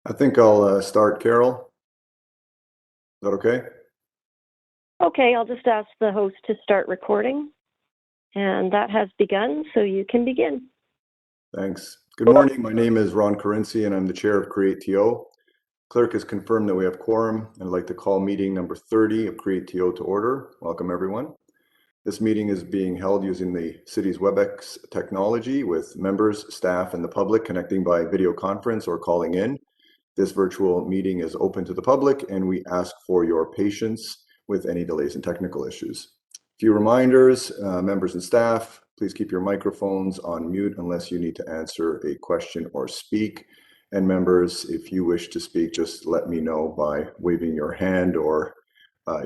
I think I'll start, Carol. Is that okay? Okay, I'll just ask the host to start recording. And that has begun, so you can begin. Thanks. Good morning. My name is Ron Carinci, and I'm the chair of createTO. Clerk has confirmed that we have quorum, and I'd like to call meeting number 30 of createTO to order. Welcome, everyone. This meeting is being held using the city's WebEx technology with members, staff, and the public connecting by video conference or calling in. This virtual meeting is open to the public, and we ask for your patience with any delays and technical issues. A few reminders, members and staff, please keep your microphones on mute unless you need to answer a question or speak. And members, if you wish to speak, just let me know by waving your hand or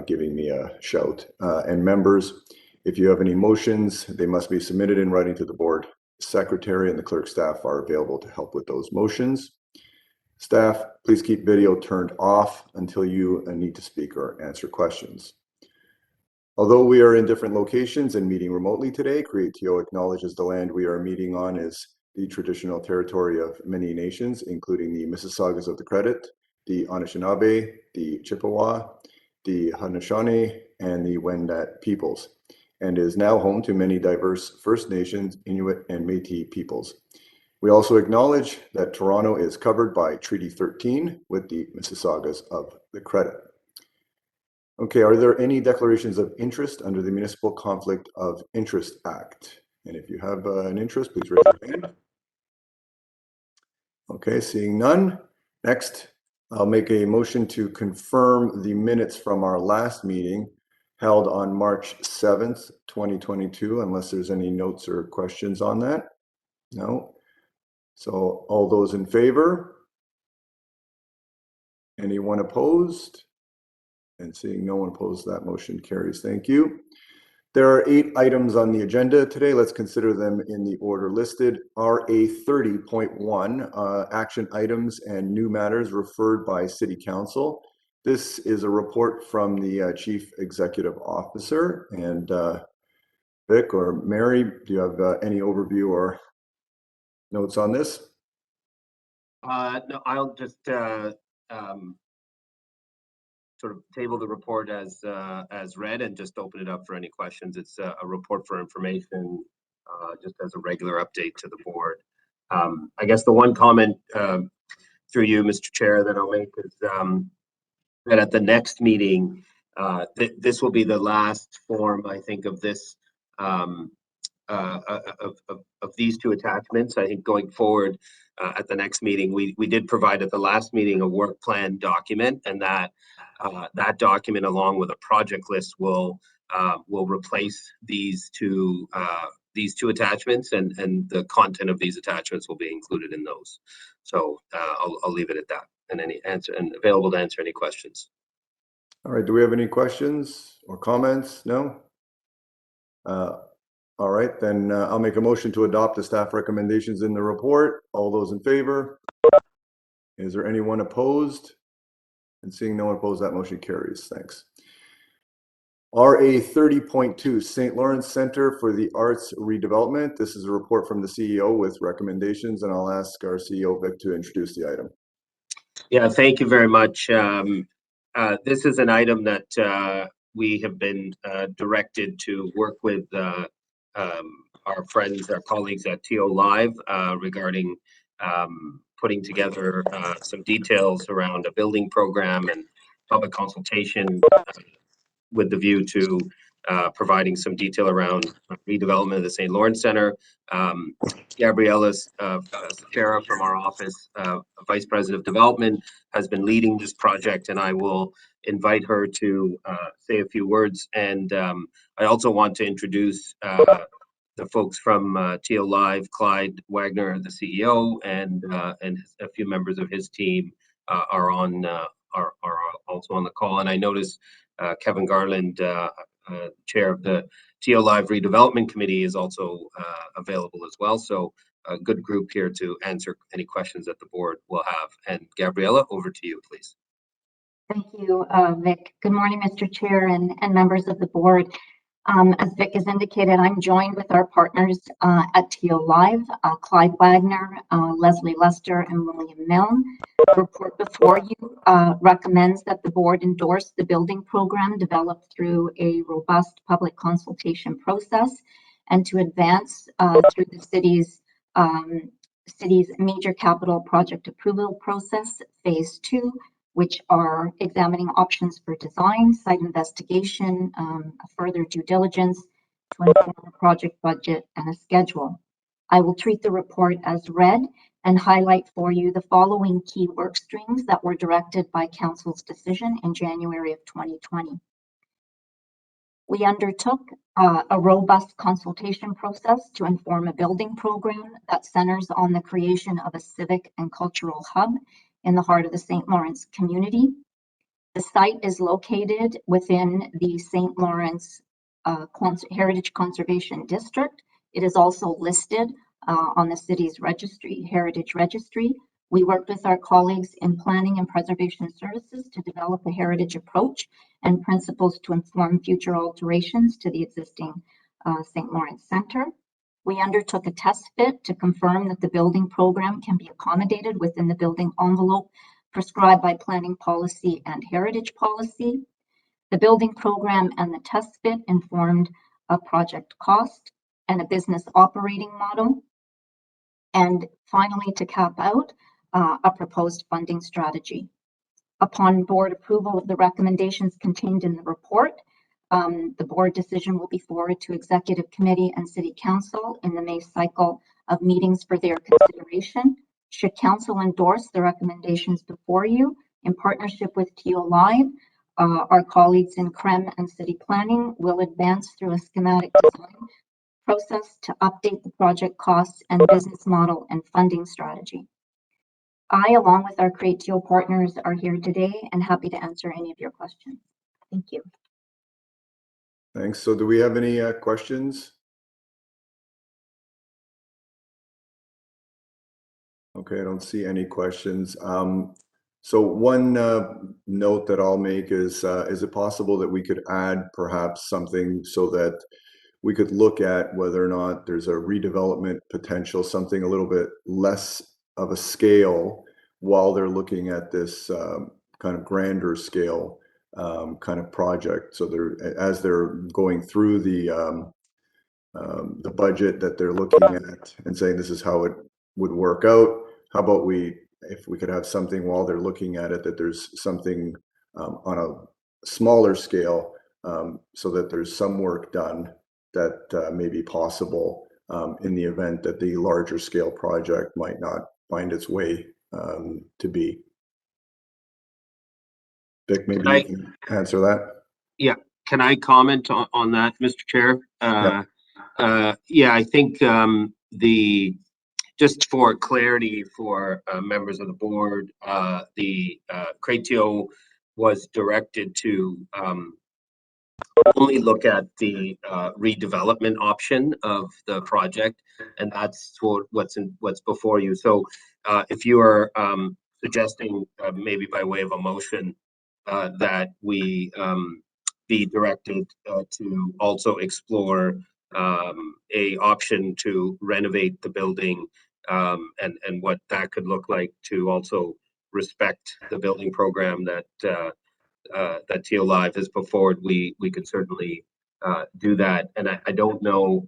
giving me a shout. And members, if you have any motions, they must be submitted in writing to the board secretary, and the clerk staff are available to help with those motions. Staff, please keep video turned off until you need to speak or answer questions. Although we are in different locations and meeting remotely today, createTO acknowledges the land we are meeting on is the traditional territory of many nations, including the Mississaugas of the Credit, the Anishinaabe, the Chippewa, the Haudenosaunee, and the Wendat peoples, and is now home to many diverse First Nations, Inuit, and Métis peoples. We also acknowledge that Toronto is covered by Treaty 13 with the Mississaugas of the Credit. Okay, are there any declarations of interest under the Municipal Conflict of Interest Act? And if you have an interest, please raise your hand. Okay, seeing none. Next, I'll make a motion to confirm the minutes from our last meeting held on March 7th, 2022, unless there's any notes or questions on that. No. So all those in favor? Anyone opposed? And seeing no one opposed, that motion carries. Thank you. There are 8 items on the agenda today. Let's consider them in the order listed. RA 30.1, action items and new matters referred by City Council. This is a report from the Chief Executive Officer. And Vic or Mary, do you have any overview or notes on this? No, I'll just sort of table the report as read and just open it up for any questions. It's a report for information, just as a regular update to the board. I guess the one comment through you, Mr. Chair, that I'll make is that at the next meeting, this will be the last form, I think, of this of these 2 attachments. I think going forward at the next meeting, we did provide at the last meeting a work plan document, and that document, along with a project list, will replace these two attachments, and the content of these attachments will be included in those. So I'll leave it at that, and available to answer any questions. All right. Do we have any questions or comments? No. All right, then I'll make a motion to adopt the staff recommendations in the report. All those in favor? Is there anyone opposed? And seeing no one opposed, that motion carries. Thanks. RA 30.2, St. Lawrence Center for the Arts Redevelopment. This is a report from the CEO with recommendations, and I'll ask our CEO, Vic, to introduce the item. Yeah, thank you very much. This is an item that we have been directed to work with our friends, our colleagues at TO Live regarding putting together some details around a building program and public consultation with the view to providing some detail around redevelopment of the St. Lawrence Center. Gabriella Sarah from our office, Vice President of Development, has been leading this project, and I will invite her to say a few words. And I also want to introduce the folks from TO Live, Clyde Wagner, the CEO, and a few members of his team are also on the call. And I noticed Kevin Garland, chair of the TO Live Redevelopment Committee, is also available as well. So a good group here to answer any questions that the board will have. And Gabriella, over to you, please. Thank you, Vic. Good morning, Mr. Chair and members of the board. As Vic has indicated, I'm joined with our partners at TO Live, Clyde Wagner, Leslie Lester, and William Milne. The report before you recommends that the board endorse the building program developed through a robust public consultation process and to advance through the city's major capital project approval process, phase 2, which are examining options for design, site investigation, further due diligence to inform a project budget and a schedule. I will treat the report as read and highlight for you the following key work streams that were directed by Council's decision in January of 2020. We undertook a robust consultation process to inform a building program that centers on the creation of a civic and cultural hub in the heart of the St. Lawrence community. The site is located within the St. Lawrence Heritage Conservation District. It is also listed on the city's heritage registry. We worked with our colleagues in planning and preservation services to develop a heritage approach and principles to inform future alterations to the existing St. Lawrence Center. We undertook a test fit to confirm that the building program can be accommodated within the building envelope prescribed by planning policy and heritage policy. The building program and the test fit informed a project cost and a business operating model. And finally, to cap out, a proposed funding strategy. Upon board approval of the recommendations contained in the report, the board decision will be forwarded to Executive Committee and City Council in the May cycle of meetings for their consideration. Should Council endorse the recommendations before you, in partnership with TO Live, our colleagues in CREM and City Planning will advance through a schematic design process to update the project costs and business model and funding strategy. I, along with our createTO partners, are here today and happy to answer any of your questions. Thank you. Thanks. So do we have any questions? Okay, I don't see any questions. So one note that I'll make is it possible that we could add perhaps something so that we could look at whether or not there's a redevelopment potential, something a little bit less of a scale while they're looking at this kind of grander scale kind of project. So as they're going through the budget that they're looking at and saying this is how it would work out. How about if we could have something while they're looking at it, that there's something on a smaller scale so that there's some work done that may be possible in the event that the larger scale project might not find its way to be. Vic, maybe you can answer that. Yeah, can I comment on that, Mr. Chair? Yeah, I think just for clarity for members of the board, the createTO was directed to only look at the redevelopment option of the project, and that's what's before you. So if you are suggesting maybe by way of a motion that we be directed to also explore a option to renovate the building and what that could look like to also respect the building program that that TO Live has put forward, we could certainly do that. And I don't know,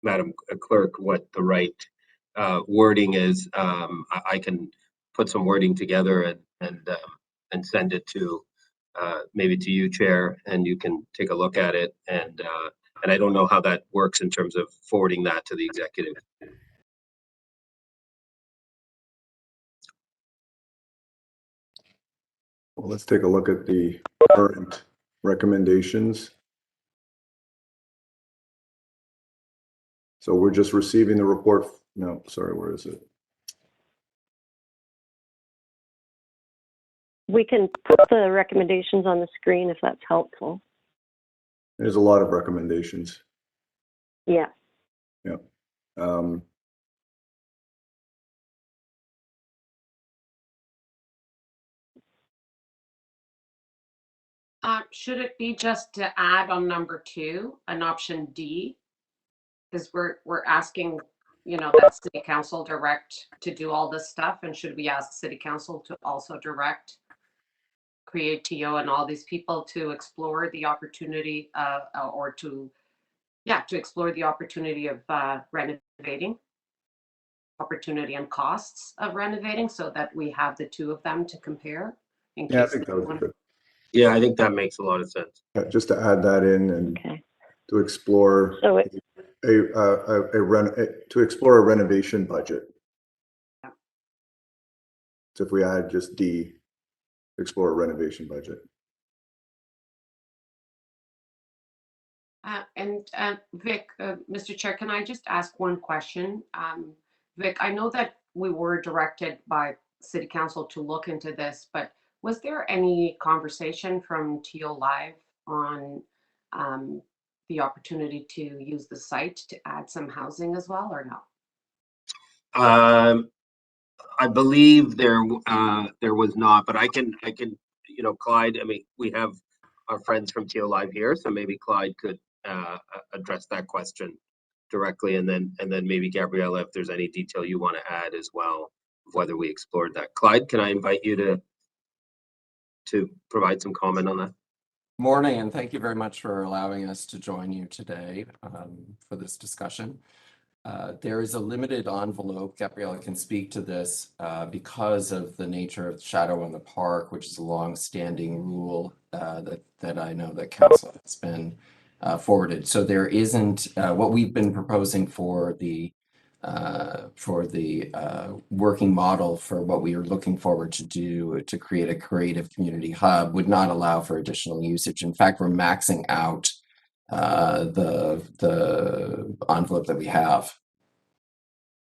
Madam Clerk, what the right wording is. I can put some wording together and send it to maybe to you, Chair, and you can take a look at it. And I don't know how that works in terms of forwarding that to the executive. Well, let's take a look at the current recommendations. So we're just receiving the report. No, sorry, where is it? We can put the recommendations on the screen if that's helpful. There's a lot of recommendations. Yeah. Yeah. Should it be just to add on number 2, an option D? Because we're asking, that city council direct to do all this stuff, and should we ask city council to also direct createTO and all these people to explore the opportunity or to explore the opportunity of renovating, opportunity and costs of renovating, so that we have the two of them to compare in Yeah, I case think that was good. Yeah, I think that makes a lot of sense. Just to add that in and Okay. to explore So to explore a renovation budget. Yeah. So if we add just D, explore a renovation budget. And Vic, Mr. Chair, can I just ask one question? Vic, I know that we were directed by City Council to look into this, but was there any conversation from TO Live on the opportunity to use the site to add some housing as well, or no? I believe there was not, but I can, Clyde, I mean, we have our friends from TO Live here, so maybe Clyde could address that question directly, and then maybe Gabriella, if there's any detail you want to add as well, of whether we explored that. Clyde, can I invite you to provide some comment on that? Morning, and thank you very much for allowing us to join you today for this discussion. There is a limited envelope, Gabriella can speak to this, because of the nature of shadow in the park, which is a long-standing rule that I know that council has been forwarded. So there isn't, what we've been proposing for the working model for what we are looking forward to do to create a creative community hub would not allow for additional usage. In fact, we're maxing out the envelope that we have.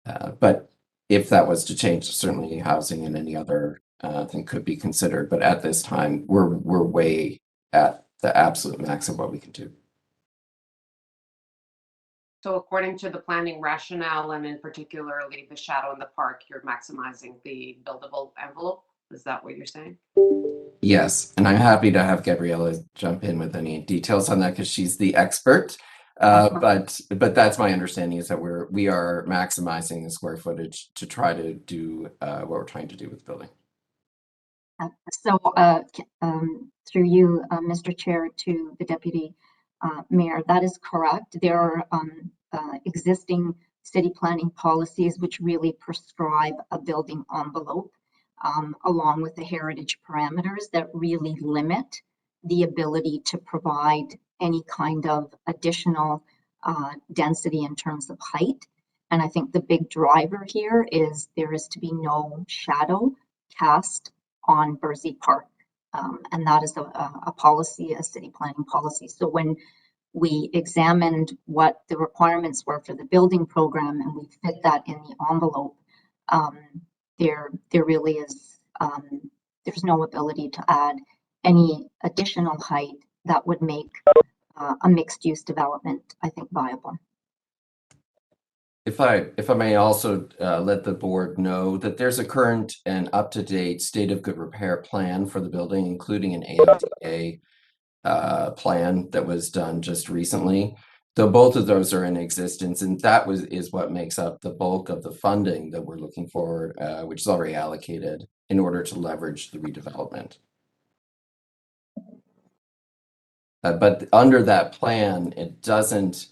But if that was to change, certainly housing and any other thing could be considered. But at this time, we're way at the absolute max of what we can do. So according to the planning rationale, and in particularly the shadow in the park, you're maximizing the buildable envelope? Is that what you're saying? Yes, and I'm happy to have Gabriella jump in with any details on that because she's the expert. But that's my understanding, is that we are maximizing the square footage to try to do what we're trying to do with the building. So through you, Mr. Chair, to the Deputy Mayor, that is correct. There are existing city planning policies which really prescribe a building envelope, along with the heritage parameters that really limit the ability to provide any kind of additional density in terms of height. And I think the big driver here is there is to be no shadow cast on Bursey Park. And that is a policy, a city planning policy. So when we examined what the requirements were for the building program and we fit that in the envelope, there really is, there's no ability to add any additional height that would make a mixed use development, I think, viable. If I may also let the board know that there's a current and up-to-date state of good repair plan for the building, including an AODA plan that was done just recently. So both of those are in existence, and that is what makes up the bulk of the funding that we're looking for, which is already allocated in order to leverage the redevelopment. But under that plan, it doesn't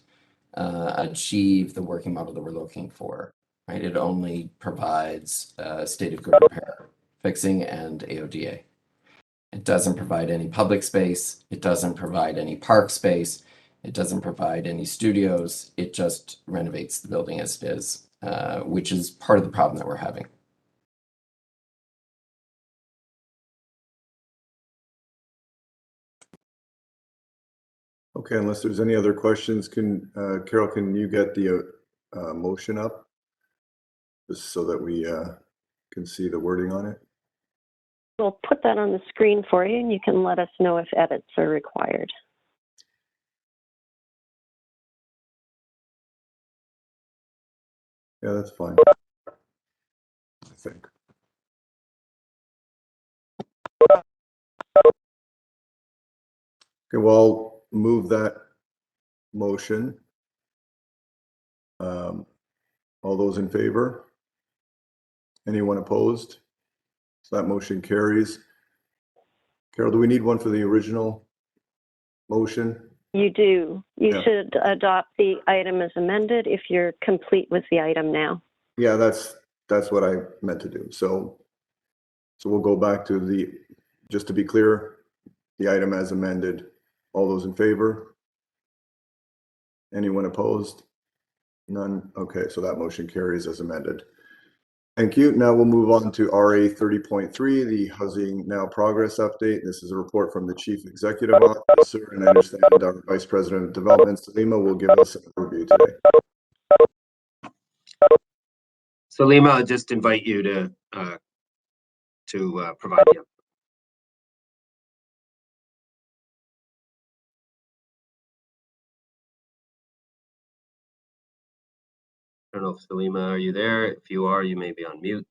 achieve the working model that we're looking for, right? It only provides state of good repair, fixing, and AODA. It doesn't provide any public space. It doesn't provide any park space. It doesn't provide any studios. It just renovates the building as it is, which is part of the problem that we're having. Okay, unless there's any other questions, Carol, can you get the motion up? Just so that we can see the wording on it. we'll put that on the screen for you, and you can let us know if edits are required. Yeah, that's fine, I think. Okay, well, I'll move that motion. All those in favor? Anyone opposed? So that motion carries. Carol, do we need one for the original motion? You do. You Yeah. should adopt the item as amended if you're complete with the item now. Yeah, that's what I meant to do. So we'll go back to just to be clear, the item as amended. All those in favor? Anyone opposed? None. Okay, so that motion carries as amended. Thank you. Now we'll move on to RA 30.3, the Housing Now Progress Update. This is a report from the Chief Executive Officer, and I understand our Vice President of Development, Salima, will give us an overview today. Salima, I'll just invite you to provide you. I don't know if Salima, are you there? If you are, you may be on mute.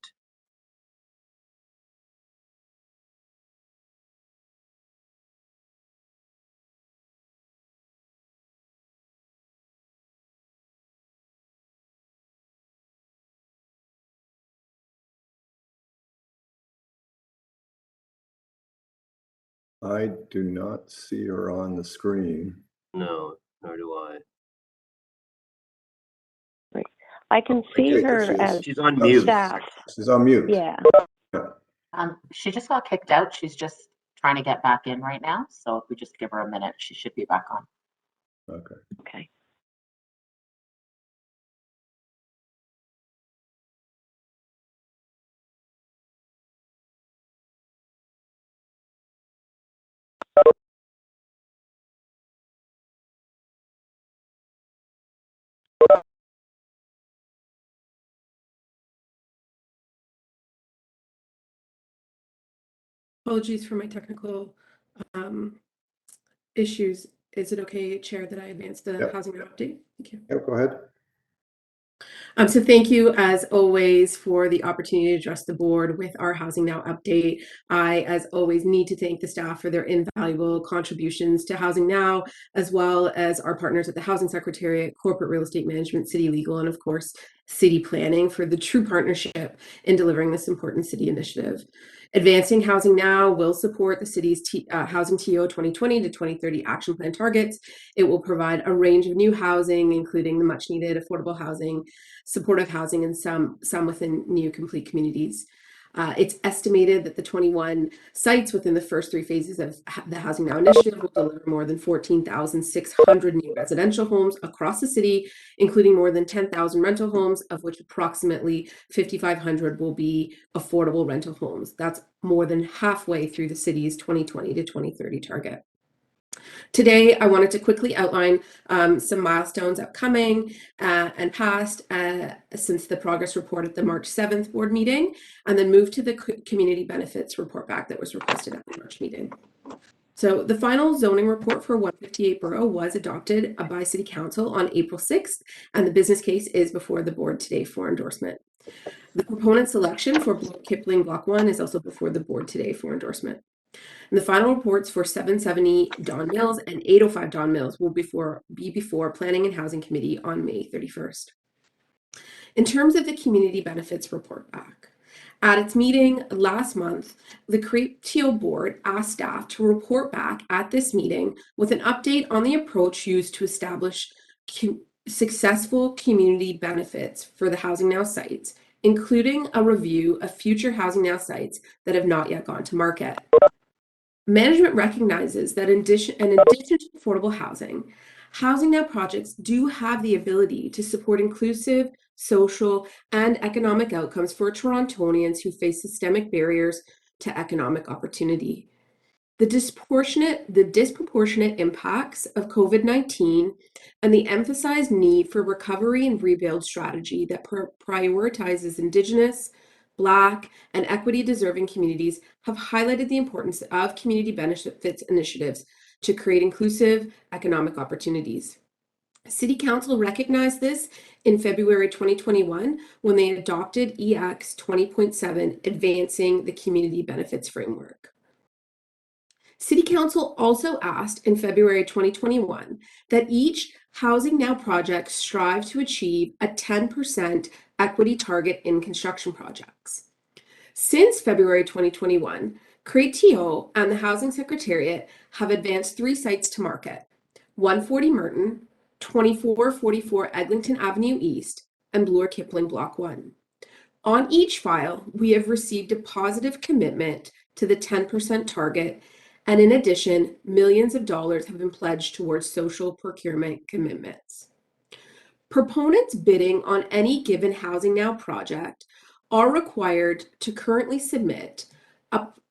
I do not see her on the screen. No, nor do I. I can see Okay, her there she is. as She's on mute. staff. She's on mute. Yeah. She just got kicked out. She's just trying to get back in right now. So if we just give her a minute, she should be back on. Okay. Okay. Apologies for my technical issues. Is it okay, Chair, that I advance the Yep. housing update? Thank you. Yep, go ahead. So thank you, as always, for the opportunity to address the board with our Housing Now update. I, as always, need to thank the staff for their invaluable contributions to Housing Now, as well as our partners at the Housing Secretariat, Corporate Real Estate Management, City Legal, and of course, City Planning for the true partnership in delivering this important city initiative. Advancing Housing Now will support the city's Housing TO 2020 to 2030 action plan targets. It will provide a range of new housing, including the much needed affordable housing, supportive housing, and some within new complete communities. It's estimated that the 21 sites within the first 3 phases of the Housing Now initiative will deliver more than 14,600 new residential homes across the city, including more than 10,000 rental homes, of which approximately 5,500 will be affordable rental homes. That's more than halfway through the city's 2020 to 2030 target. Today, I wanted to quickly outline some milestones upcoming and past since the progress report at the March 7th board meeting, and then move to the community benefits report back that was requested at the March meeting. So the final zoning report for 158 Borough was adopted by City Council on April 6th, and the business case is before the board today for endorsement. The proponent selection for Kipling Block 1 is also before the board today for endorsement. And the final reports for 770 Don Mills and 805 Don Mills will be before Planning and Housing Committee on May 31st. In terms of the community benefits report back, at its meeting last month, the createTO board asked staff to report back at this meeting with an update on the approach used to establish successful community benefits for the Housing Now sites, including a review of future Housing Now sites that have not yet gone to market. Management recognizes that in addition to affordable housing, Housing Now projects do have the ability to support inclusive, social, and economic outcomes for Torontonians who face systemic barriers to economic opportunity. The disproportionate impacts of COVID-19 and the emphasized need for recovery and rebuild strategy that prioritizes Indigenous, Black, and equity-deserving communities have highlighted the importance of community benefits initiatives to create inclusive economic opportunities. City Council recognized this in February 2021 when they adopted EX 20.7, Advancing the Community Benefits Framework. City Council also asked in February 2021 that each Housing Now project strive to achieve a 10% equity target in construction projects. Since February 2021, createTO and the Housing Secretariat have advanced 3 sites to market: 140 Merton, 2444 Eglinton Avenue East, and Bloor Kipling Block 1. On each file, we have received a positive commitment to the 10% target, and in addition, millions of dollars have been pledged towards social procurement commitments. Proponents bidding on any given Housing Now project are required to currently submit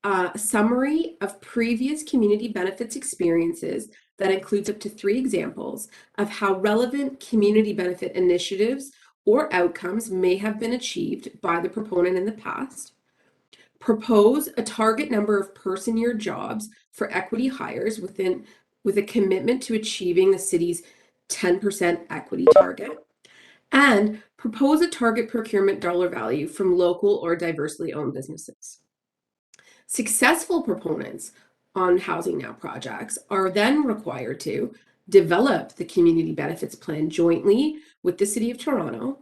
a summary of previous community benefits experiences that includes up to 3 examples of how relevant community benefit initiatives or outcomes may have been achieved by the proponent in the past. Propose a target number of person-year jobs for equity hires with a commitment to achieving the city's 10% equity target, and propose a target procurement dollar value from local or diversely owned businesses. Successful proponents on Housing Now projects are then required to develop the community benefits plan jointly with the City of Toronto,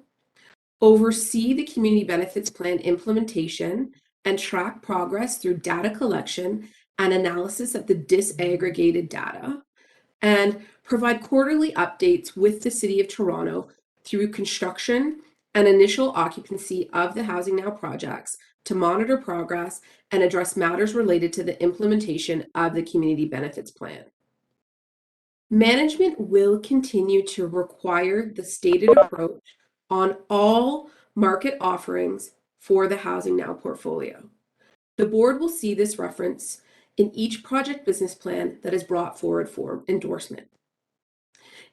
oversee the community benefits plan implementation, and track progress through data collection and analysis of the disaggregated data, and provide quarterly updates with the City of Toronto through construction and initial occupancy of the Housing Now projects to monitor progress and address matters related to the implementation of the community benefits plan. Management will continue to require the stated approach on all market offerings for the Housing Now portfolio. The board will see this reference in each project business plan that is brought forward for endorsement.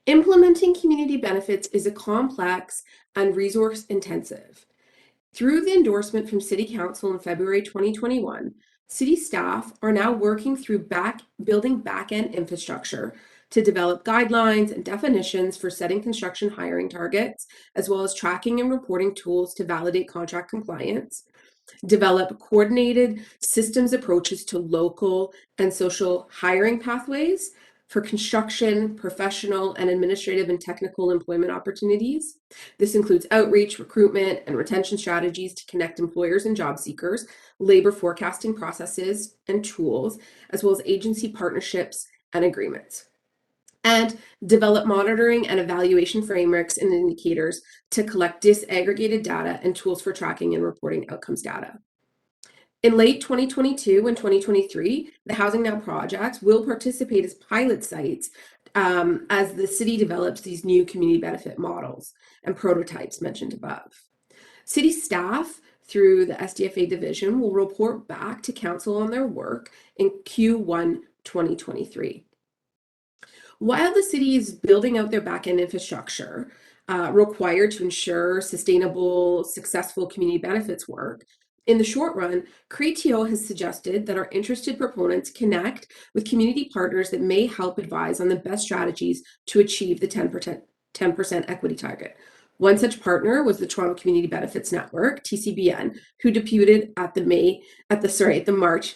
Implementing community benefits is a complex and resource intensive. Through the endorsement from City Council in February 2021, City staff are now working through building back-end infrastructure to develop guidelines and definitions for setting construction hiring targets, as well as tracking and reporting tools to validate contract compliance, develop coordinated systems approaches to local and social hiring pathways for construction, professional, and administrative and technical employment opportunities. This includes outreach, recruitment, and retention strategies to connect employers and job seekers, labor forecasting processes and tools, as well as agency partnerships and agreements, and develop monitoring and evaluation frameworks and indicators to collect disaggregated data and tools for tracking and reporting outcomes data. In late 2022 and 2023, the Housing Now projects will participate as pilot sites as the city develops these new community benefit models and prototypes mentioned above. City staff through the SDFA division will report back to council on their work in Q1 2023. While the city is building out their back-end infrastructure required to ensure sustainable, successful community benefits work, in the short run, createTO has suggested that our interested proponents connect with community partners that may help advise on the best strategies to achieve the 10% equity target. One such partner was the Toronto Community Benefits Network, TCBN, who debuted at the March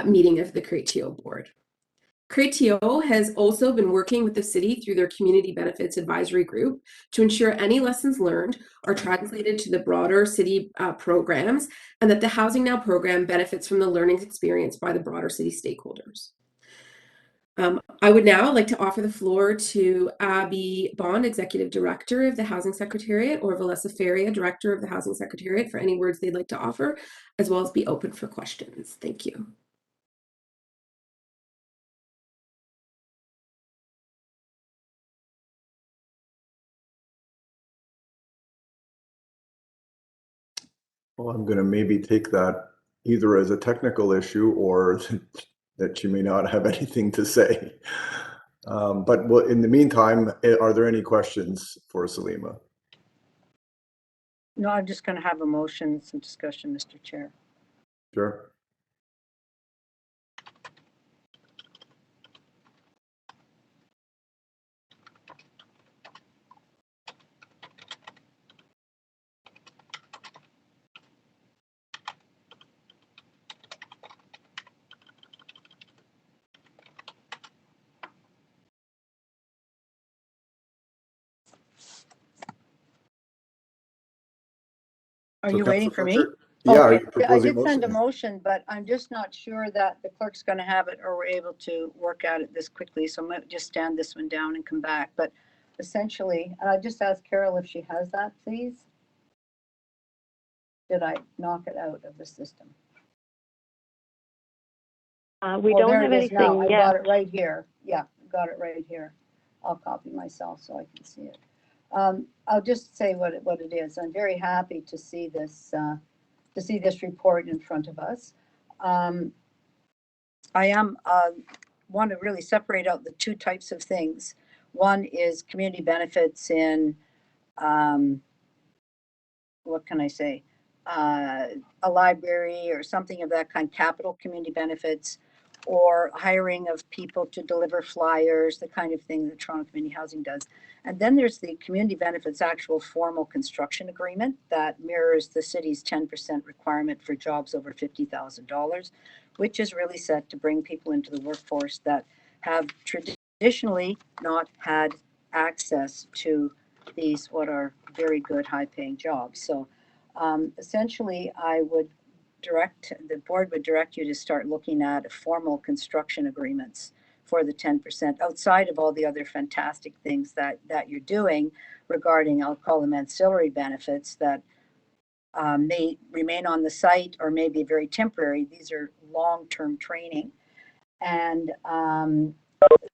meeting of the createTO board. createTO has also been working with the city through their Community Benefits Advisory Group to ensure any lessons learned are translated to the broader city programs, and that the Housing Now program benefits from the learning experience by the broader city stakeholders. I would now like to offer the floor to Abby Bond, Executive Director of the Housing Secretariat, or Valessa Faria, Director of the Housing Secretariat, for any words they'd like to offer, as well as be open for questions. Thank you. Well, I'm going to maybe take that either as a technical issue or that you may not have anything to say. But in the meantime, are there any questions for Salima? No, I'm just going to have a motion, some discussion, Mr. Chair. Sure. Are So you waiting Councillor for me? Fletcher? Yeah, are Okay, you I proposing did send a motion? motion, but I'm just not sure that the clerk's going to have it or we're able to work at it this quickly. So I might just stand this one down and come back. But essentially, and I just asked Carol if she has that, please. Did I knock it out of the system? We Oh, don't there have it is now. anything I yet. got it right here. Yeah, got it right here. I'll copy myself so I can see it. I'll just say what it is. I'm very happy to see this report in front of us. I want to really separate out the two types of things. One is community benefits in what can I say? A library or something of that kind, capital community benefits, or hiring of people to deliver flyers, the kind of thing that Toronto Community Housing does. And then there's the community benefits actual formal construction agreement that mirrors the city's 10% requirement for jobs over $50,000, which is really set to bring people into the workforce that have traditionally not had access to these what are very good high-paying jobs. So essentially, the board would direct you to start looking at formal construction agreements for the 10% outside of all the other fantastic things that you're doing regarding, I'll call them ancillary benefits that may remain on the site or may be very temporary. These are long-term training, and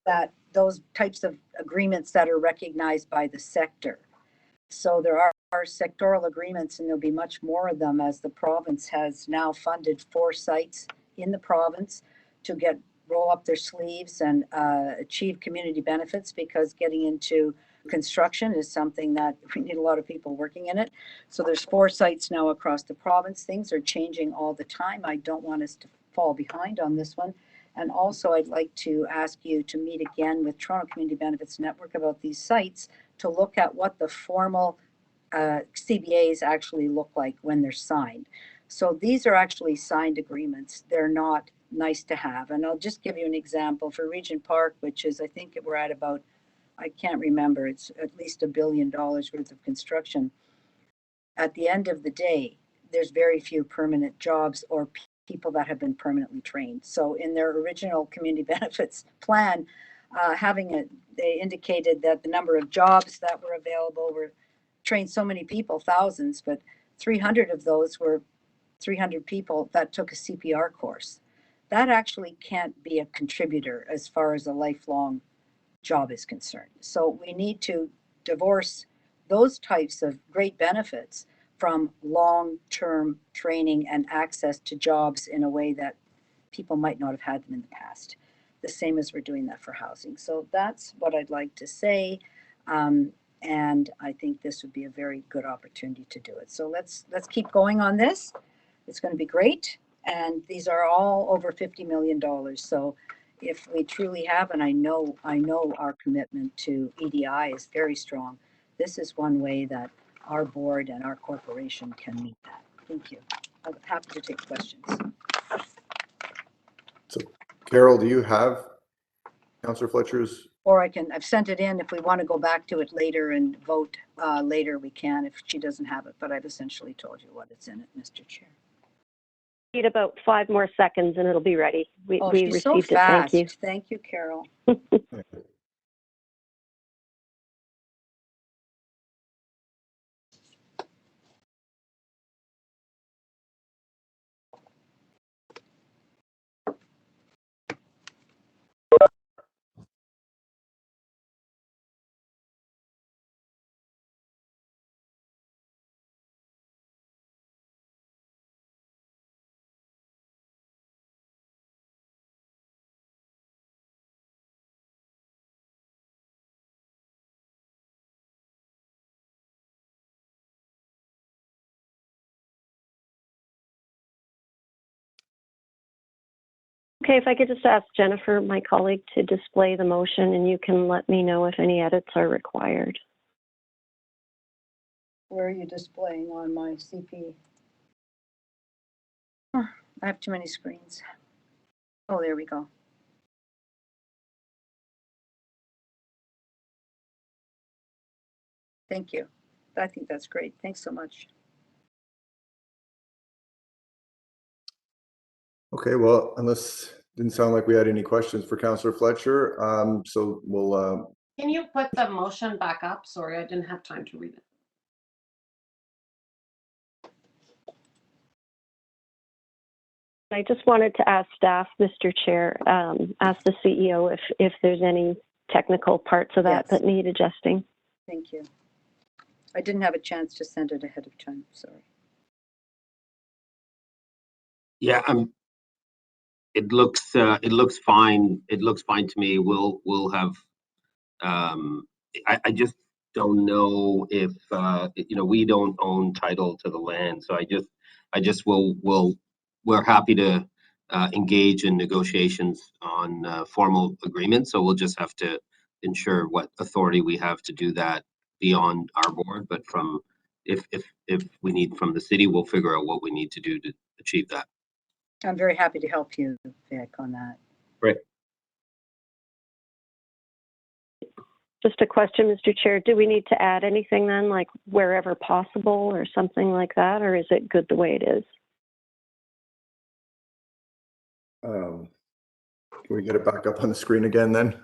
that those types of agreements that are recognized by the sector. So there are sectoral agreements, and there'll be much more of them as the province has now funded 4 sites in the province to roll up their sleeves and achieve community benefits, because getting into construction is something that we need a lot of people working in it. So there's 4 sites now across the province. Things are changing all the time. I don't want us to fall behind on this one. And also, I'd like to ask you to meet again with Toronto Community Benefits Network about these sites to look at what the formal CBAs actually look like when they're signed. So these are actually signed agreements. They're not nice to have. And I'll just give you an example for Regent Park, which is, I think we're at about, I can't remember, it's at least $1 billion worth of construction. At the end of the day, there's very few permanent jobs or people that have been permanently trained. So in their original community benefits plan, they indicated that the number of jobs that were available were trained so many people, thousands, but 300 of those were 300 people that took a CPR course. That actually can't be a contributor as far as a lifelong job is concerned. So we need to divorce those types of great benefits from long-term training and access to jobs in a way that people might not have had them in the past. The same as we're doing that for housing. So that's what I'd like to say. And I think this would be a very good opportunity to do it. So let's keep going on this. It's going to be great. And these are all over $50 million. So if we truly have, and I know our commitment to EDI is very strong, this is one way that our board and our corporation can meet that. Thank you. I'm happy to take questions. So Carol, do you have Councillor Fletcher's? Or I've sent it in. If we want to go back to it later and vote later, we can if she doesn't have it. But I've essentially told you what it's in it, Mr. Chair. Need about 5 more seconds and it'll be ready. We She's so received it. Thank fast. you. Thank you, Carol. Okay, if I could just ask Jennifer, my colleague, to display the motion, and you can let me know if any edits are required. Where are you displaying on my CP? I have too many screens. Oh, there we go. Thank you. I think that's great. Thanks so much. Okay, well, didn't sound like we had any questions for Councillor Fletcher. So we'll, Can you put the motion back up? Sorry, I didn't have time to read it. I just wanted to ask staff, Mr. Chair, ask the CEO if there's any technical parts of that Yes. that need adjusting. Thank you. I didn't have a chance to send it ahead of time, sorry. Yeah, it looks fine. It looks fine to me. We'll have, I just don't know if, we don't own title to the land. So we're happy to engage in negotiations on formal agreements. So we'll just have to ensure what authority we have to do that beyond our board. But if we need from the city, we'll figure out what we need to do to achieve that. I'm very happy to help you, Vic, on that. Right. Just a question, Mr. Chair. Do we need to add anything then, like wherever possible or something like that, or is it good the way it is? can we get it back up on the screen again then?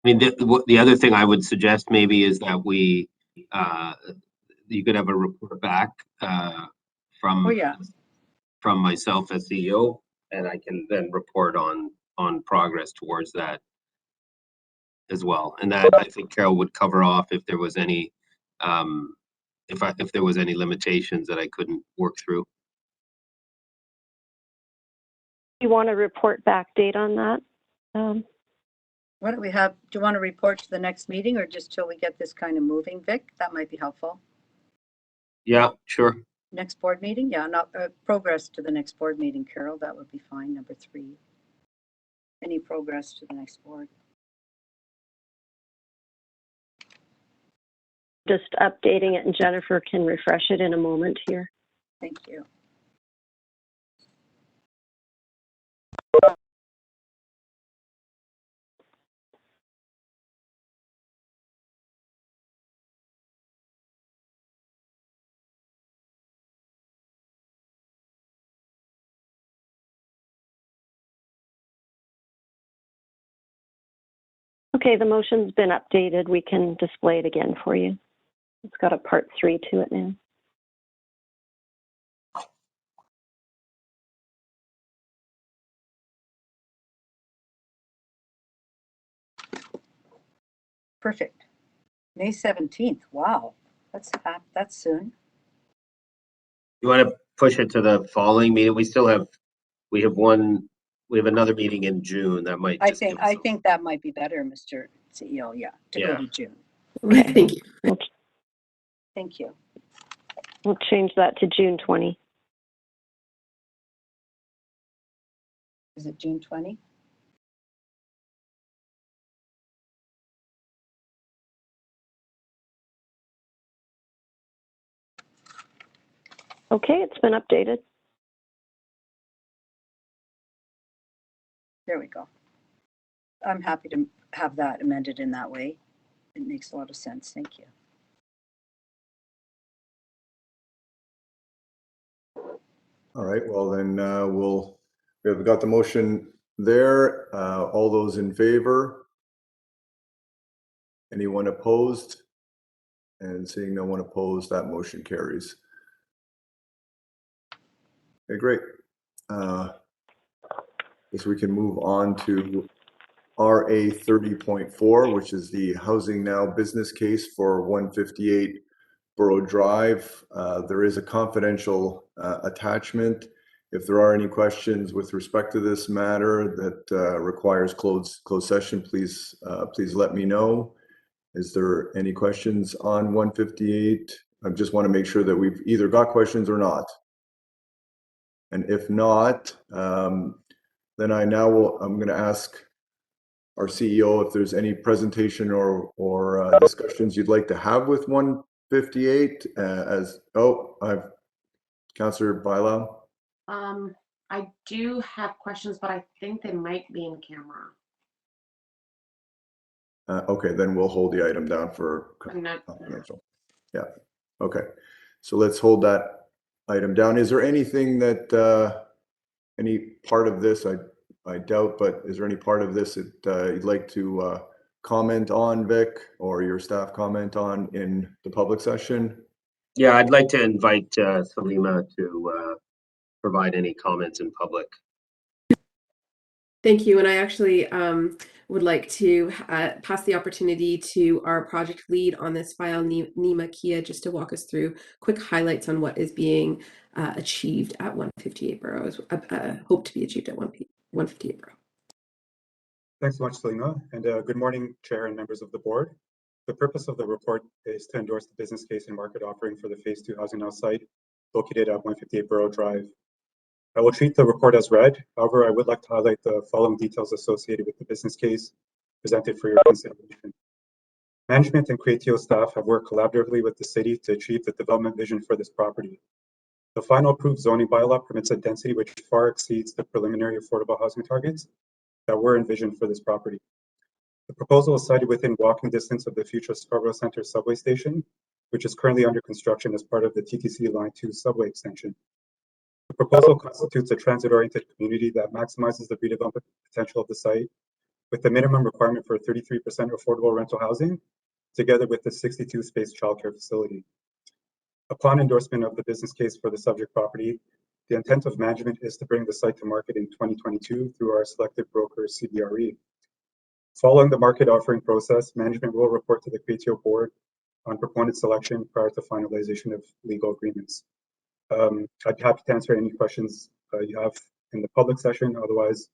I mean, the other thing I would suggest maybe is that you could have a report back from Oh, yeah. from myself as CEO, and I can then report on progress towards that as well. And that I think Carol would cover off if there was any if there was any limitations that I couldn't work through. You want a report back date on that? What do we have? Do you want to report to the next meeting or just till we get this kind of moving, Vic? That might be helpful. Yeah, sure. Next board meeting? Yeah, not progress to the next board meeting, Carol. That would be fine. Number 3. Any progress to the next board? Just updating it, and Jennifer can refresh it in a moment here. Thank you. Okay, the motion's been updated. We can display it again for you. It's got a part 3 to it now. Perfect. May 17th. Wow. That's soon. You want to push it to the following meeting? We have another meeting in June that might I just give us think that might be better, Mr. CEO. Yeah, to go Yeah. to June. Okay. Thank you. Thank you. We'll change that to June 20. Is it June 20? Okay, it's been updated. There we go. I'm happy to have that amended in that way. It makes a lot of sense. Thank you. All right, well then we've got the motion there. All those in favor? Anyone opposed? And seeing no one opposed, that motion carries. Okay, great. Guess we can move on to RA 30.4, which is the Housing Now business case for 158 Borough Drive. There is a confidential attachment. If there are any questions with respect to this matter that requires closed session, please let me know. Is there any questions on 158? I just want to make sure that we've either got questions or not. And if not, then I'm going to ask our CEO if there's any presentation or discussions you'd like to have with 158 Councillor Bailão. I do have questions, but I think they might be in camera. Okay, then we'll hold the item down for I'm not. confidential. Yeah, okay. So let's hold that item down. Is there anything that, any part of this, I doubt, but is there any part of this that you'd like to comment on, Vic, or your staff comment on in the public session? Yeah, I'd like to invite Salima to provide any comments in public. Thank you. And I actually would like to pass the opportunity to our project lead on this file, Nima Kia, just to walk us through quick highlights on what is being achieved at 158 Boroughs, hope to be achieved at 158 Borough. Thanks so much, Salima, and good morning, Chair and members of the board. The purpose of the report is to endorse the business case and market offering for the Phase 2 Housing Now site located at 158 Borough Drive. I will treat the report as read. However, I would like to highlight the following details associated with the business case presented for your consideration. Management and createTO staff have worked collaboratively with the city to achieve the development vision for this property. The final approved zoning bylaw permits a density which far exceeds the preliminary affordable housing targets that were envisioned for this property. The proposal is sited within walking distance of the future Scarborough Centre subway station, which is currently under construction as part of the TTC Line 2 subway extension. The proposal constitutes a transit-oriented community that maximizes the redevelopment potential of the site, with the minimum requirement for 33% affordable rental housing, together with the 62-space childcare facility. Upon endorsement of the business case for the subject property, the intent of management is to bring the site to market in 2022 through our selected broker, CBRE. Following the market offering process, management will report to the createTO board on proponent selection prior to finalization of legal agreements. I'd be happy to answer any questions you have in the public session. Otherwise,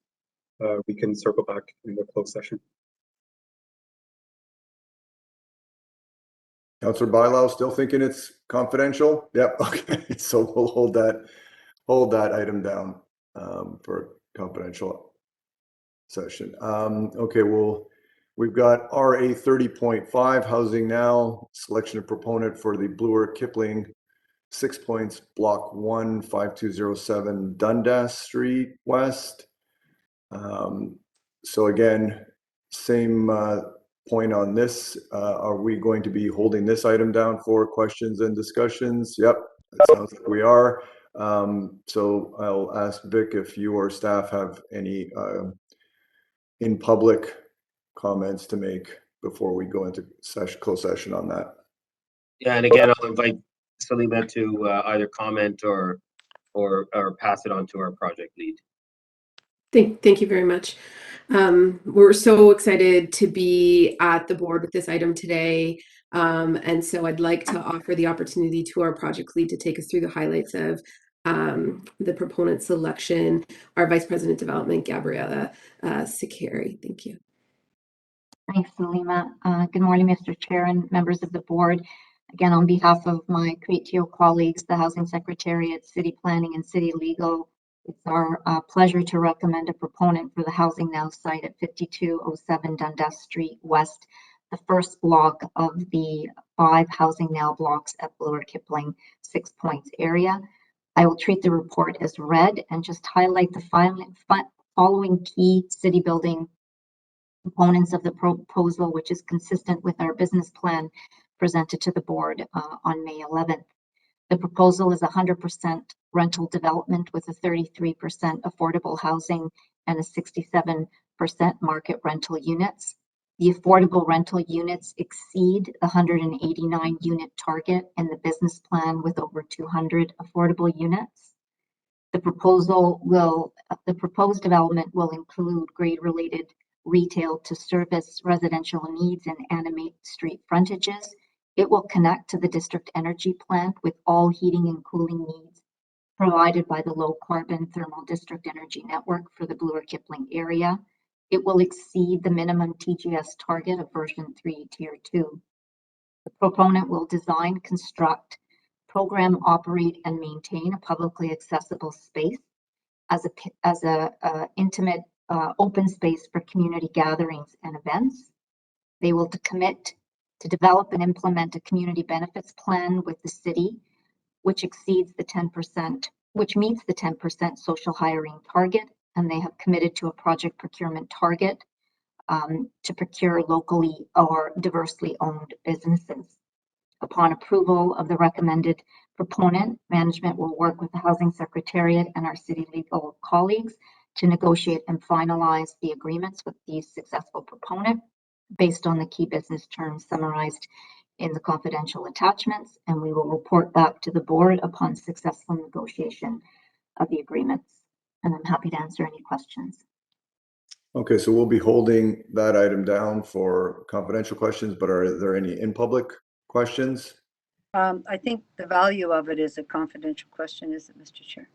we can circle back in the closed session. Councillor Bylaw still thinking it's confidential? Yep, okay, so we'll hold that item down for confidential session. Okay, we've got RA 30.5 Housing Now, selection of proponent for the Bloor Kipling 6 Points Block 1 5207 Dundas Street West. So again, same point on this. Are we going to be holding this item down for questions and discussions? Yep, it sounds like we are. So I'll ask Vic if you or staff have any in public comments to make before we go into closed session on that. Yeah, and again, I'll invite Salima to either comment or pass it on to our project lead. Thank you very much. We're so excited to be at the board with this item today. And so I'd like to offer the opportunity to our project lead to take us through the highlights of the proponent selection, our Vice President Development, Gabriella Sikari. Thank you. Thanks, Salima. Good morning, Mr. Chair and members of the board. Again, on behalf of my createTO colleagues, the Housing Secretariat, City Planning, and City Legal, it's our pleasure to recommend a proponent for the Housing Now site at 5207 Dundas Street West, the first block of the 5 Housing Now blocks at Bloor Kipling 6 Points area. I will treat the report as read and just highlight the following key city building components of the proposal, which is consistent with our business plan presented to the board on May 11th. The proposal is 100% rental development with a 33% affordable housing and a 67% market rental units. The affordable rental units exceed the 189 unit target in the business plan with over 200 affordable units. The proposed development will include grade-related retail to service residential needs and animate street frontages. It will connect to the district energy plant with all heating and cooling needs provided by the low carbon thermal district energy network for the Bloor Kipling area. It will exceed the minimum TGS target of version 3 tier 2. The proponent will design, construct, program, operate, and maintain a publicly accessible space as a intimate open space for community gatherings and events. They will commit to develop and implement a community benefits plan with the city, which exceeds the 10% which meets the 10% social hiring target, and they have committed to a project procurement target to procure locally or diversely owned businesses. Upon approval of the recommended proponent, management will work with the Housing Secretariat and our city legal colleagues to negotiate and finalize the agreements with the successful proponent based on the key business terms summarized in the confidential attachments, and we will report back to the board upon successful negotiation of the agreements. And I'm happy to answer any questions. Okay, so we'll be holding that item down for confidential questions, but are there any in public questions? I think the value of it is a confidential question, is it, Mr. Chair?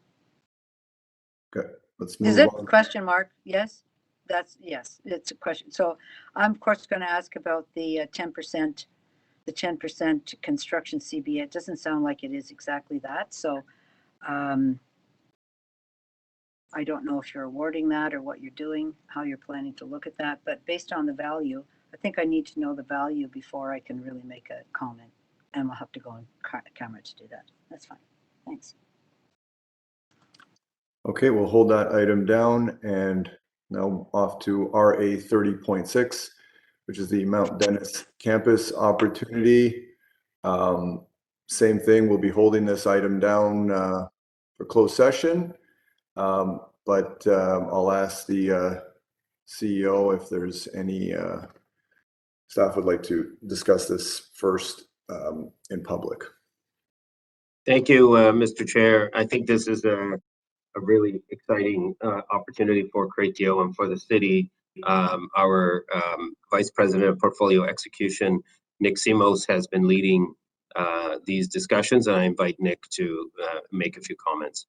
Okay, let's Is move it on. question mark? Yes, yes, it's a question. So I'm of course going to ask about the 10%, the 10% construction CBA. It doesn't sound like it is exactly that. So I don't know if you're awarding that or what you're doing, how you're planning to look at that, but based on the value, I think I need to know the value before I can really make a comment. And we'll have to go on camera to do that. That's fine. Thanks. Okay, we'll hold that item down and now off to RA 30.6, which is the Mount Dennis campus opportunity. Same thing, we'll be holding this item down for closed session. But I'll ask the CEO if there's any staff would like to discuss this first in public. Thank you, Mr. Chair. I think this is a really exciting opportunity for createTO and for the city. Our Vice President of Portfolio Execution, Nick Simos, has been leading these discussions, and I invite Nick to make a few comments.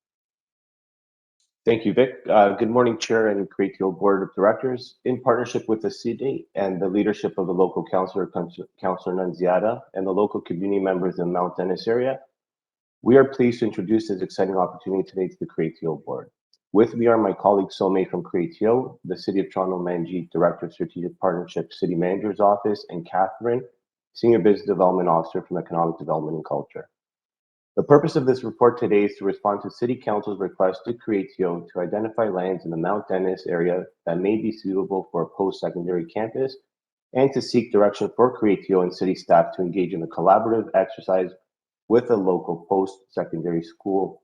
Thank you, Vic. Good morning, Chair and createTO Board of Directors. In partnership with the city and the leadership of the local councillor, Councillor Nunziata, and the local community members in the Mount Dennis area, we are pleased to introduce this exciting opportunity today to the createTO Board. With me are my colleague Some from createTO, the City of Toronto Manjeet, Director of Strategic Partnership, City Manager's Office, and Catherine, Senior Business Development Officer from Economic Development and Culture. The purpose of this report today is to respond to City Council's request to createTO to identify lands in the Mount Dennis area that may be suitable for a post-secondary campus and to seek direction for createTO and city staff to engage in a collaborative exercise with a local post-secondary school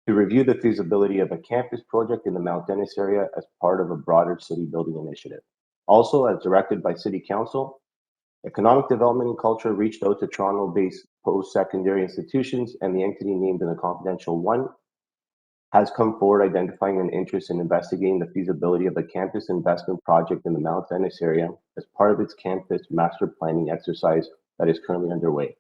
to review the feasibility of a campus project in the Mount Dennis area as part of a broader city building initiative. Also, as directed by City Council, Economic Development and Culture reached out to Toronto-based post-secondary institutions, and the entity named in the confidential one has come forward identifying an interest in investigating the feasibility of a campus investment project in the Mount Dennis area as part of its campus master planning exercise that is currently underway.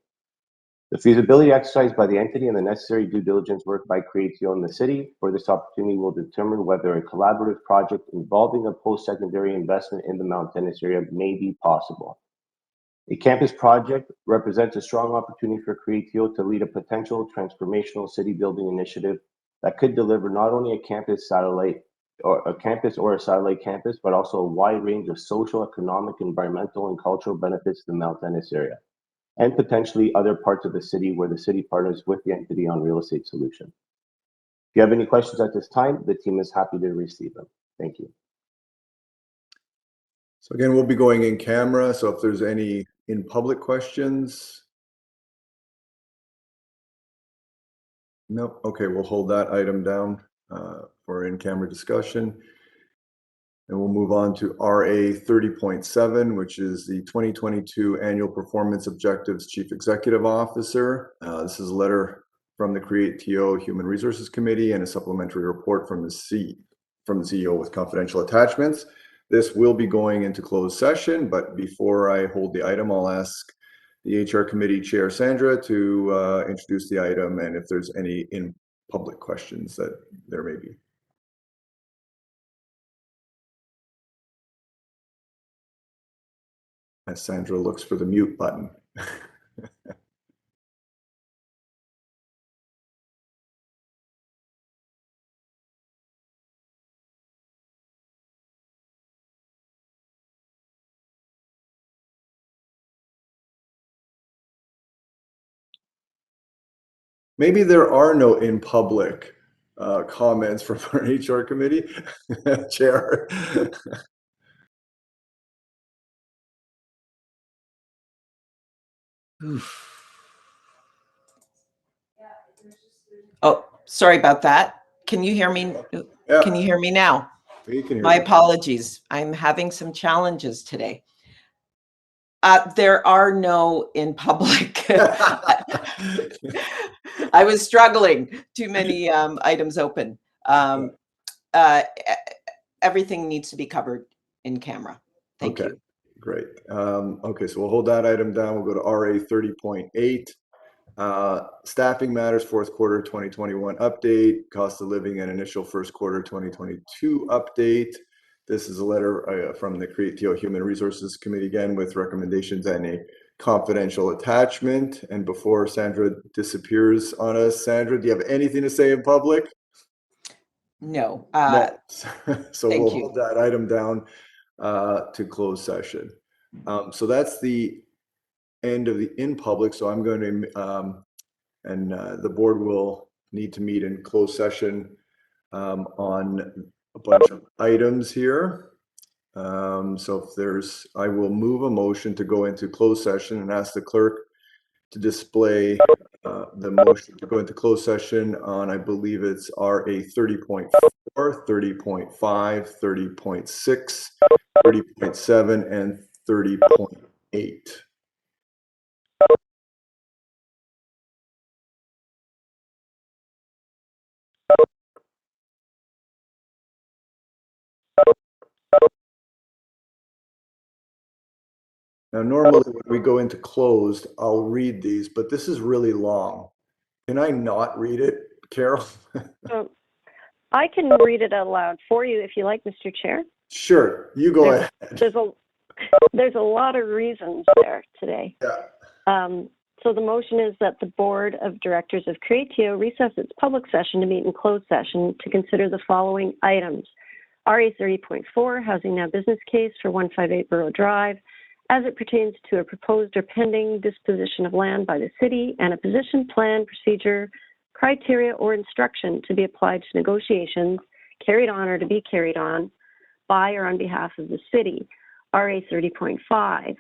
The feasibility exercise by the entity and the necessary due diligence work by createTO in the city for this opportunity will determine whether a collaborative project involving a post-secondary investment in the Mount Dennis area may be possible. A campus project represents a strong opportunity for createTO to lead a potential transformational city building initiative that could deliver not only a campus or a satellite campus, but also a wide range of social, economic, environmental, and cultural benefits to the Mount Dennis area, and potentially other parts of the city where the city partners with the entity on real estate solution. If you have any questions at this time, the team is happy to receive them. Thank you. So again, we'll be going in camera. So if there's any in public questions. Nope. Okay, we'll hold that item down for in-camera discussion. And we'll move on to RA 30.7, which is the 2022 Annual Performance Objectives Chief Executive Officer. This is a letter from the createTO Human Resources Committee and a supplementary report from the CEO with confidential attachments. This will be going into closed session, but before I hold the item, I'll ask the HR Committee Chair Sandra to introduce the item and if there's any in public questions that there may be. As Sandra looks for the mute button. Maybe there are no in public comments from our HR committee? Chair. Oh, sorry about that. Can you hear me? Yeah, Can you hear me now? we can hear My you. apologies. I'm having some challenges today. There are no in public. I was struggling. Too many items open. Everything needs to be covered in camera. Thank you. Great. Okay, so we'll hold that item down. We'll go to RA 30.8. Staffing matters, fourth quarter 2021 update, cost of living and initial first quarter 2022 update. This is a letter from the createTO Human Resources Committee again with recommendations and a confidential attachment. And before Sandra disappears on us, Sandra, do you have anything to say in public? No. No. So Thank we'll you. hold that item down to close session. So that's the end of the in public. So I'm going to and the board will need to meet in closed session on a bunch of items here. So if there's, I will move a motion to go into closed session and ask the clerk to display the motion to go into closed session on, I believe it's RA 30.4, 30.5, 30.6, 30.7, and 30.8. Now, normally when we go into closed, I'll read these, but this is really long. Can I not read it, Carol? I can read it out loud for you if you like, Mr. Chair. Sure, you go ahead. There's a lot of reasons there today. Yeah. So the motion is that the Board of Directors of createTO recess its public session to meet in closed session to consider the following items. RA 30.4, Housing Now Business Case for 158 Borough Drive, as it pertains to a proposed or pending disposition of land by the city and a position, plan, procedure, criteria, or instruction to be applied to negotiations carried on or to be carried on by or on behalf of the city. RA 30.5,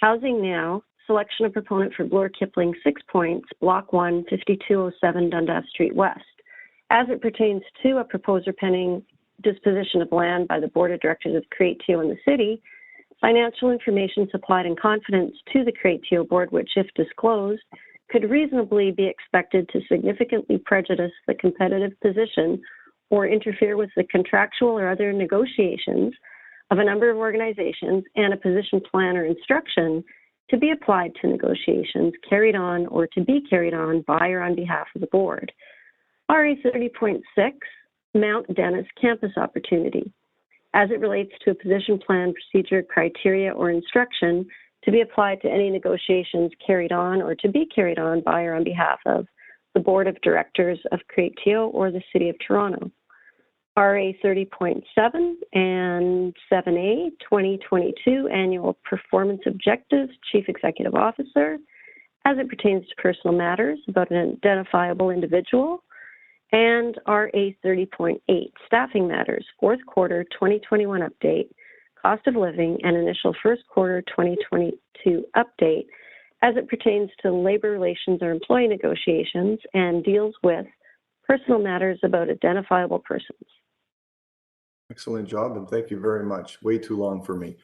Housing Now, selection of proponent for Bloor Kipling 6 Points, Block 1, 5207 Dundas Street West, as it pertains to a proposed or pending disposition of land by the Board of Directors of createTO in the city. Financial information supplied in confidence to the createTO board, which, if disclosed, could reasonably be expected to significantly prejudice the competitive position or interfere with the contractual or other negotiations of a number of organizations, and a position, plan, or instruction to be applied to negotiations carried on or to be carried on by or on behalf of the board. RA 30.6, Mount Dennis Campus Opportunity, as it relates to a position, plan, procedure, criteria, or instruction to be applied to any negotiations carried on or to be carried on by or on behalf of the Board of Directors of createTO or the City of Toronto. RA 30.7 and 7A, 2022 Annual Performance Objectives, Chief Executive Officer, as it pertains to personal matters about an identifiable individual. And RA 30.8, Staffing Matters, fourth quarter 2021 update, cost of living, and initial first quarter 2022 update, as it pertains to labor relations or employee negotiations and deals with personal matters about identifiable persons. Excellent job, and thank you very much. Way too long for me.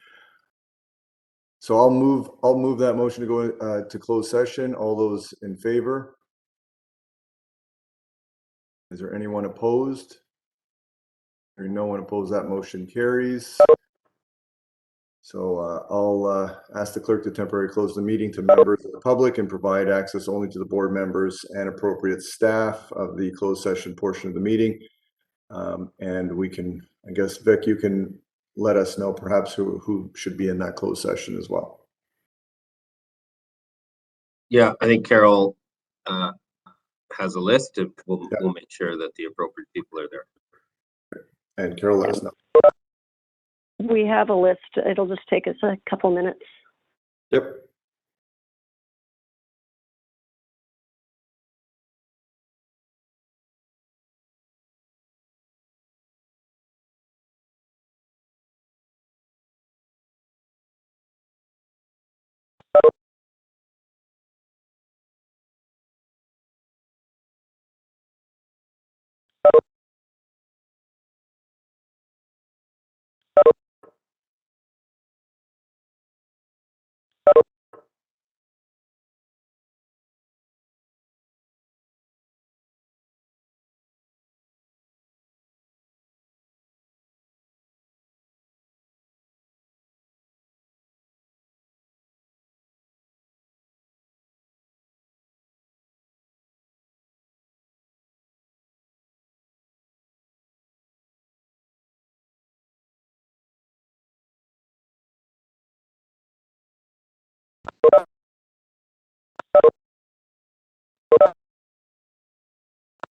So I'll move that motion to go to closed session. All those in favor? Is there anyone opposed? There no one opposed, that motion carries. So I'll ask the clerk to temporarily close the meeting to members of the public and provide access only to the board members and appropriate staff of the closed session portion of the meeting. And we can, I guess, Vic, you can let us know perhaps who should be in that closed session as well. Yeah, I think Carol has a list. We'll make sure that the appropriate people are there. And Carol, let us know. We have a list. It'll just take us a couple minutes. Yep.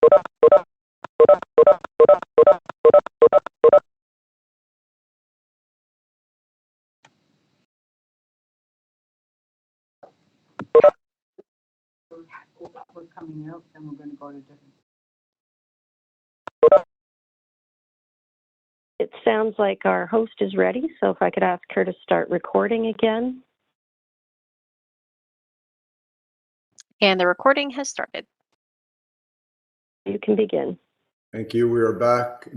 We're coming out, then we're going to go to different. It sounds like our host is ready, so if I could ask her to start recording again. And the recording has started. You can begin. Thank you. We are back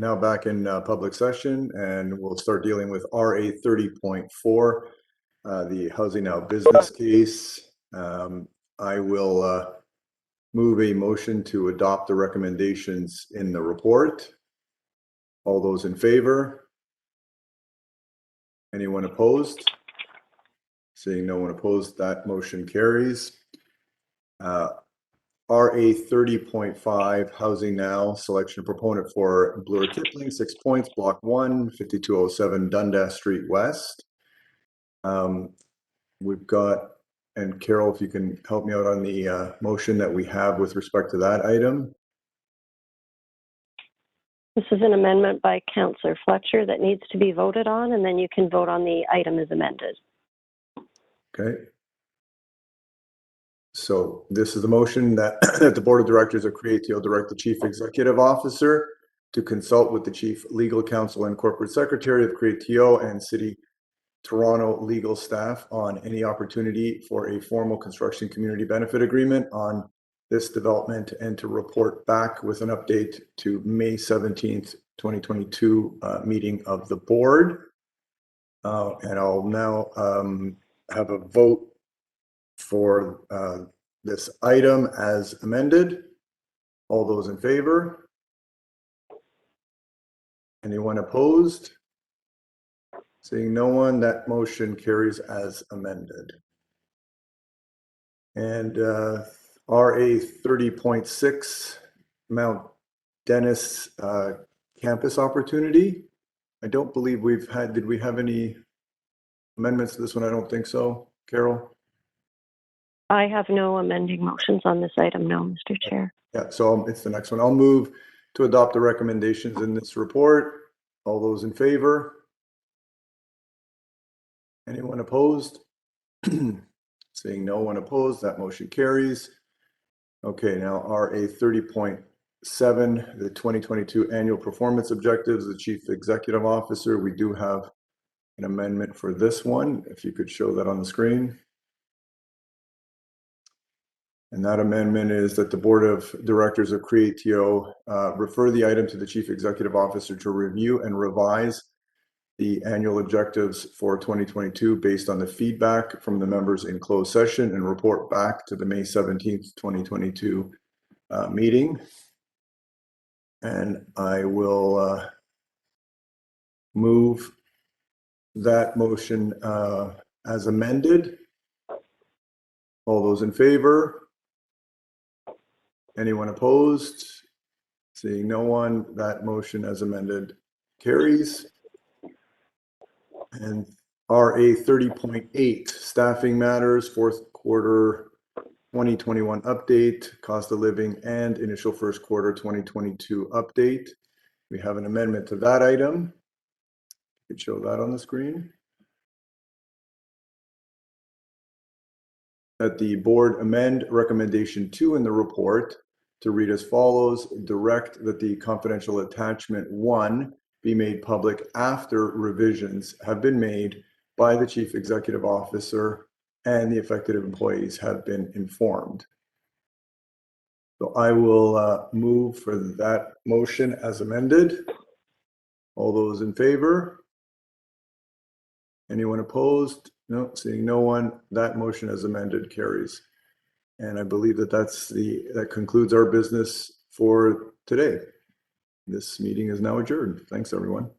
in public session, and we'll start dealing with RA 30.4, the Housing Now business case. I will move a motion to adopt the recommendations in the report. All those in favor? Anyone opposed? Seeing no one opposed, that motion carries. RA 30.5, Housing Now, selection proponent for Bloor Kipling, 6 Points, Block 1, 5207 Dundas Street West. We've got, and Carol, if you can help me out on the motion that we have with respect to that item. This is an amendment by Councillor Fletcher that needs to be voted on, and then you can vote on the item as amended. Okay. So this is the motion that, that the Board of Directors of createTO direct the Chief Executive Officer to consult with the Chief Legal Counsel and Corporate Secretary of createTO and City Toronto legal staff on any opportunity for a formal construction community benefit agreement on this development, and to report back with an update to May 17th, 2022 meeting of the board. And I'll now have a vote for this item as amended. All those in favor? Anyone opposed? Seeing no one, that motion carries as amended. And RA 30.6, Mount Dennis campus opportunity. I don't believe we've had, did we have any amendments to this one? I don't think so. Carol? I have no amending motions on this item, no, Mr. Chair. Yeah, so it's the next one. I'll move to adopt the recommendations in this report. All those in favor? Anyone opposed? Seeing no one opposed, that motion carries. Okay, now RA 30.7, the 2022 annual performance objectives, the Chief Executive Officer. We do have an amendment for this one, if you could show that on the screen. And that amendment is that the Board of Directors of createTO refer the item to the Chief Executive Officer to review and revise the annual objectives for 2022 based on the feedback from the members in closed session, and report back to the May 17th, 2022 meeting. And I will move that motion as amended. All those in favor? Anyone opposed? Seeing no one, that motion as amended carries. And RA 30.8, staffing matters, fourth quarter 2021 update, cost of living, and initial first quarter 2022 update. We have an amendment to that item. You could show that on the screen. That the board amend recommendation 2 in the report to read as follows: direct that the confidential attachment 1 be made public after revisions have been made by the Chief Executive Officer and the affected employees have been informed. So I will move for that motion as amended. All those in favor? Anyone opposed? No, seeing no one, that motion as amended carries. And I believe that that concludes our business for today. This meeting is now adjourned. Thanks, everyone.